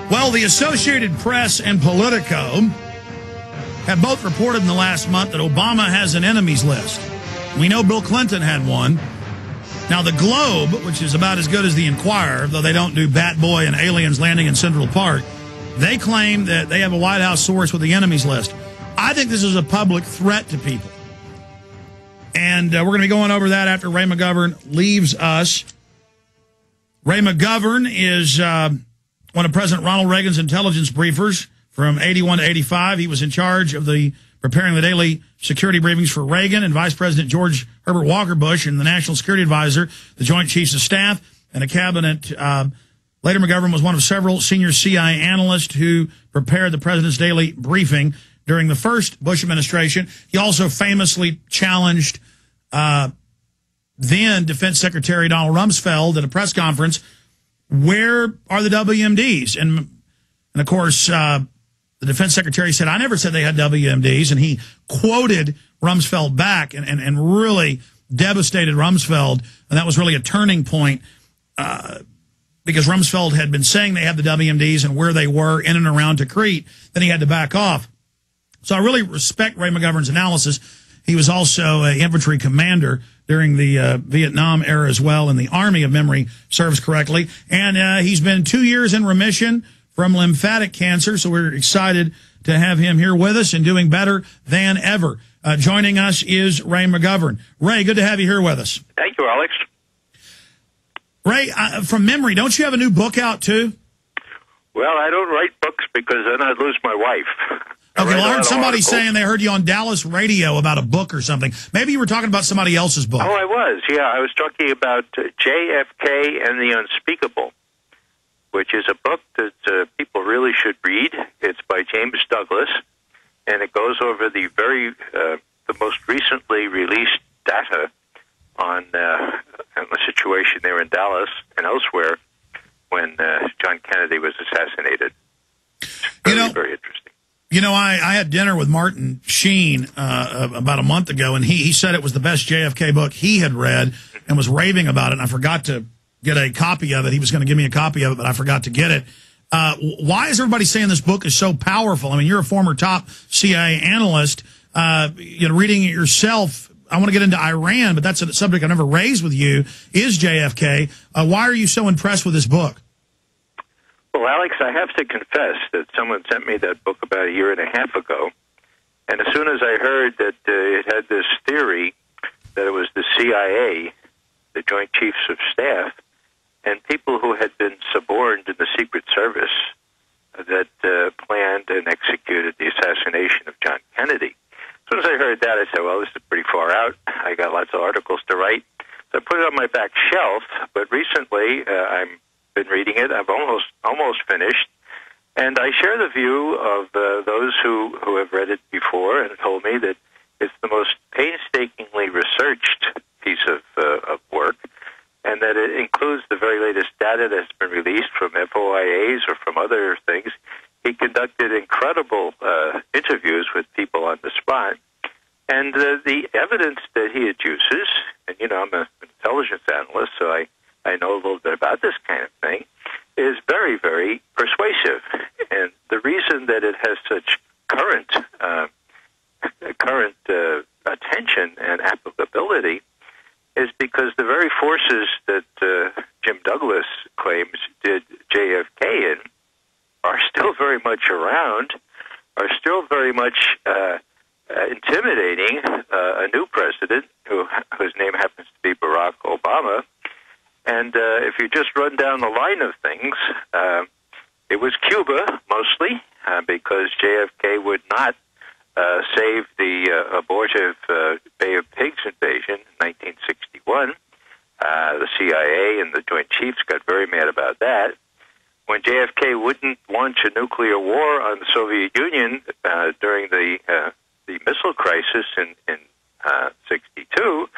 Well, the Associated Press and Politico have both reported in the last month that Obama has an enemies list. We know Bill Clinton had one. Now, the Globe, which is about as good as the Inquirer, though they don't do Bat Boy and aliens landing in Central Park, they claim that they have a White House source with the enemies list. I think this is a public threat to people. And we're going to be going over that after Ray McGovern leaves us. Ray McGovern is one of President Ronald Reagan's intelligence briefers from 81 to 85. He was in charge of preparing the daily security briefings for Reagan and Vice President George Herbert Walker Bush and the National Security Advisor, the Joint Chiefs of Staff, and a cabinet. Later, McGovern was one of several senior CIA analysts who prepared the president's daily briefing during the first Bush administration. He also famously challenged then Defense Secretary Donald Rumsfeld at a press conference, where are the WMDs? And of course, the Defense Secretary said, I never said they had WMDs. And he quoted Rumsfeld back and really devastated Rumsfeld. And that was really a turning point because Rumsfeld had been saying they had the WMDs and where they were in and around Tikrit. Then he had to back off. So I really respect Ray McGovern's analysis. He was also an infantry commander during the Vietnam era as well in the Army, if memory serves correctly. And he's been 2 years in remission from lymphatic cancer, so we're excited to have him here with us and doing better than ever. Joining us is Ray McGovern. Ray, good to have you here with us. Thank you, Alex. Ray, from memory, don't you have a new book out too? Well, I don't write books because then I'd lose my wife. Okay, well, I heard somebody saying they heard you on Dallas radio about a book or something. Maybe you were talking about somebody else's book. Oh, I was, yeah. I was talking about JFK and the Unspeakable, which is a book that people really should read. It's by James Douglas, and it goes over the most recently released data on the situation there in Dallas and elsewhere when John Kennedy was assassinated. Very interesting. You know, I had dinner with Martin Sheen about a month ago, and he said it was the best JFK book he had read and was raving about it, and I forgot to get a copy of it. He was going to give me a copy of it, but I forgot to get it. Why is everybody saying this book is so powerful? I mean, you're a former top CIA analyst. Reading it yourself, I want to get into Iran, but that's a subject I never raised with you, is JFK. Why are you so impressed with this book? Well, Alex, I have to confess that someone sent me that book about a year and a half ago, and as soon as I heard that it had this theory that it was the CIA, the Joint Chiefs of Staff, and people who had been suborned in the Secret Service that planned and executed the assassination of John Kennedy. As soon as I heard that, I said, well, this is pretty far out. I got lots of articles to write. So I put it on my back shelf, but recently I've been reading it. I've almost finished. And I share the view of those who have read it before and told me that it's the most painstakingly researched piece of work, and that it includes the very latest data that's been released from FOIAs or from other things. He conducted incredible interviews with people on the spot, and the evidence that he adduces, and I'm an intelligence analyst, so I know a little bit about this kind of thing, is very, very persuasive. And the reason that it has such current attention and applicability is because the very forces that Jim Douglas claims did JFK in are still very much around, are still very much intimidating a new president whose name happens to be Barack Obama. And if you just run down the line of things, it was Cuba mostly, because JFK would not save the abortive Bay of Pigs invasion in 1961. The CIA and the Joint Chiefs got very mad about that. When JFK wouldn't launch a nuclear war on the Soviet Union during the missile crisis in 62,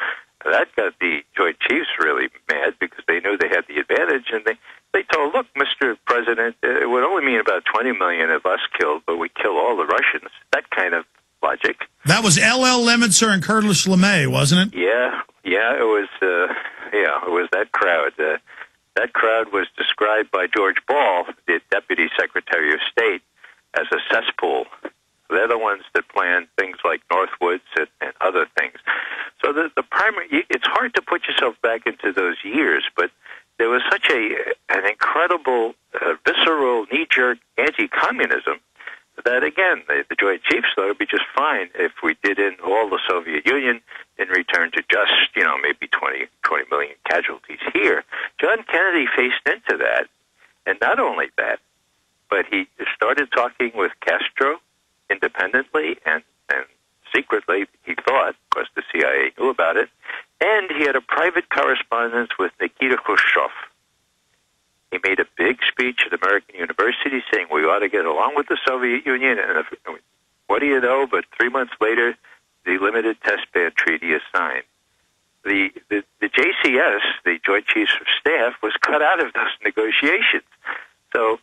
that got the Joint Chiefs really mad because they knew they had the advantage, and they told, look, Mr. President, it would only mean about 20 million of us killed, but we kill all the Russians. That kind of logic. That was L.L. Lemitzer and Curtis LeMay, wasn't it? Yeah, it was that crowd. That crowd was described by George Ball, the Deputy Secretary of State, as a cesspool. They're the ones that planned things like Northwoods and other things. So the primary, it's hard to put yourself back into those years, but there was such an incredible, visceral, knee-jerk anti-communism that, again, the Joint Chiefs thought it would be just fine if we did in all the Soviet Union in return to just, maybe 20 million casualties here. John Kennedy faced into that, and not only that, but he started talking with Castro independently and secretly, he thought, because the CIA knew about it, and he had a private correspondence with Nikita Khrushchev. He made a big speech at American University saying we ought to get along with the Soviet Union, and what do you know, but 3 months later, the Limited Test Ban Treaty is signed. The JCS, the Joint Chiefs of Staff, was cut out of those negotiations. So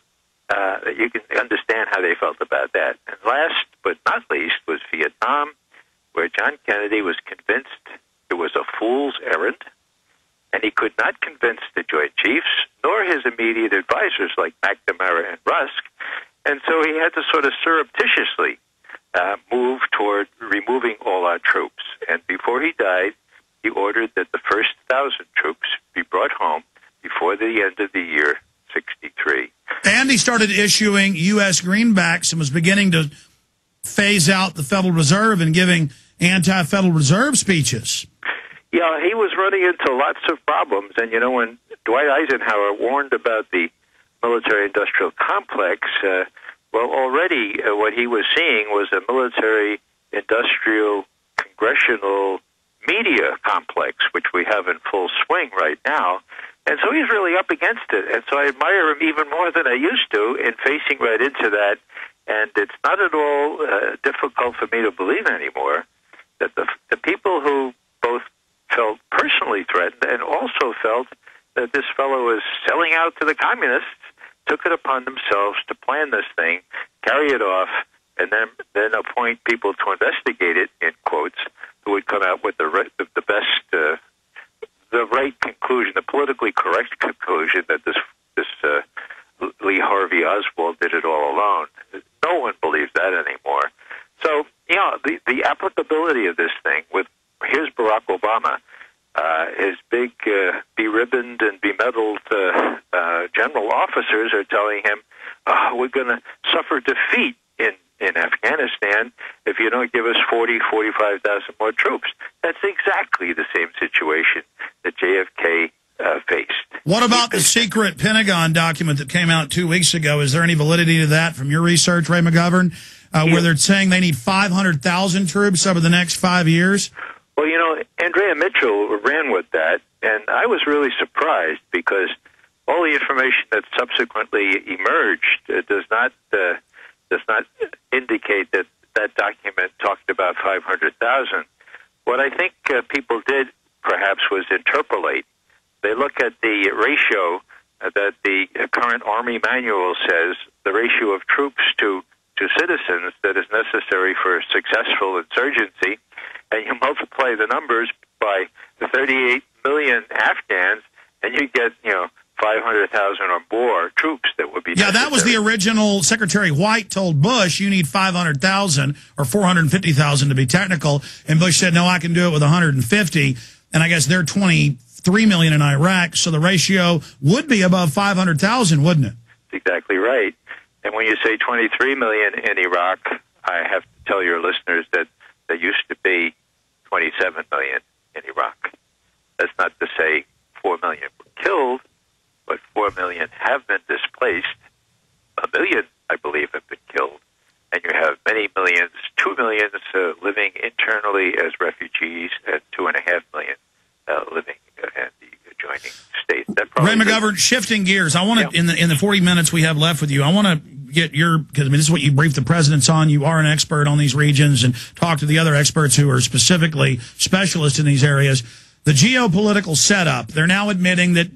you can understand how they felt about that. And last but not least was Vietnam, where John Kennedy was convinced it was a fool's errand, and he could not convince the Joint Chiefs, nor his immediate advisors like McNamara and Rusk, and so he had to sort of surreptitiously move toward removing all our troops. And before he died, he ordered that the first 1,000 troops be brought home before the end of the year 63. And he started issuing U.S. greenbacks and was beginning to phase out the Federal Reserve and giving anti-Federal Reserve speeches. Yeah, he was running into lots of problems. And, when Dwight Eisenhower warned about the military-industrial complex, already what he was seeing was a military-industrial congressional media complex, which we have in full swing right now. And so he's really up against it. And so I admire him even more than I used to in facing right into that. And it's not at all difficult for me to believe anymore that the people who both felt personally threatened and also felt that this fellow was selling out to the communists took it upon themselves to plan this thing, carry it off, and then appoint people to investigate it, in quotes, who would come out with the best, the right conclusion, the politically correct conclusion that this Lee Harvey Oswald did it all alone. No one believes that anymore. So, the applicability of this thing with here's Barack Obama, his big beribboned and bemedaled general officers are telling him, we're going to suffer defeat in Afghanistan if you don't give us 45,000 more troops. That's exactly the same situation that JFK faced. What about the secret Pentagon document that came out 2 weeks ago? Is there any validity to that from your research, Ray McGovern, where they're saying they need 500,000 troops over the next 5 years? Well, Andrea Mitchell ran with that, and I was really surprised because all the information that subsequently emerged does not indicate that that document talked about 500,000. What I think people did, perhaps, was interpolate. They look at the ratio that the current Army manual says, the ratio of troops to citizens that is necessary for successful insurgency, and you multiply the numbers by the 38 million Afghans, and you get, 500,000 or more troops that would be necessary. That was the original. Secretary White told Bush, you need 500,000 or 450,000 to be technical, and Bush said, no, I can do it with 150, and I guess they're 23 million in Iraq, so the ratio would be above 500,000, wouldn't it? That's exactly right. And when you say 23 million in Iraq, I have to tell your listeners that there used to be 27 million in Iraq. That's not to say 4 million were killed, but 4 million have been displaced. 1 million, I believe, have been killed. And you have many millions, 2 million living internally as refugees, and 2.5 million living in the adjoining states. Ray McGovern, shifting gears, I want to, in the 40 minutes we have left with you, I want to get because this is what you briefed the presidents on. You are an expert on these regions and talk to the other experts who are specifically specialists in these areas. The geopolitical setup, they're now admitting that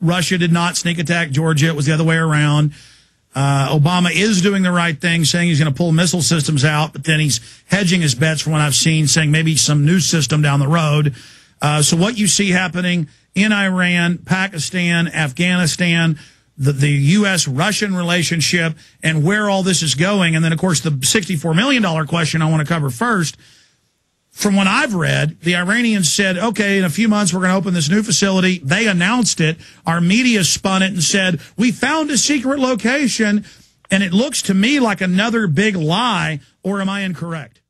Russia did not sneak attack Georgia. It was the other way around. Obama is doing the right thing, saying he's going to pull missile systems out, but then he's hedging his bets from what I've seen, saying maybe some new system down the road. So what you see happening in Iran, Pakistan, Afghanistan, the U.S.-Russian relationship, and where all this is going. And then, of course, the $64 million question I want to cover first. From what I've read, the Iranians said, okay, in a few months we're going to open this new facility. They announced it. Our media spun it and said, we found a secret location. And it looks to me like another big lie, or am I incorrect?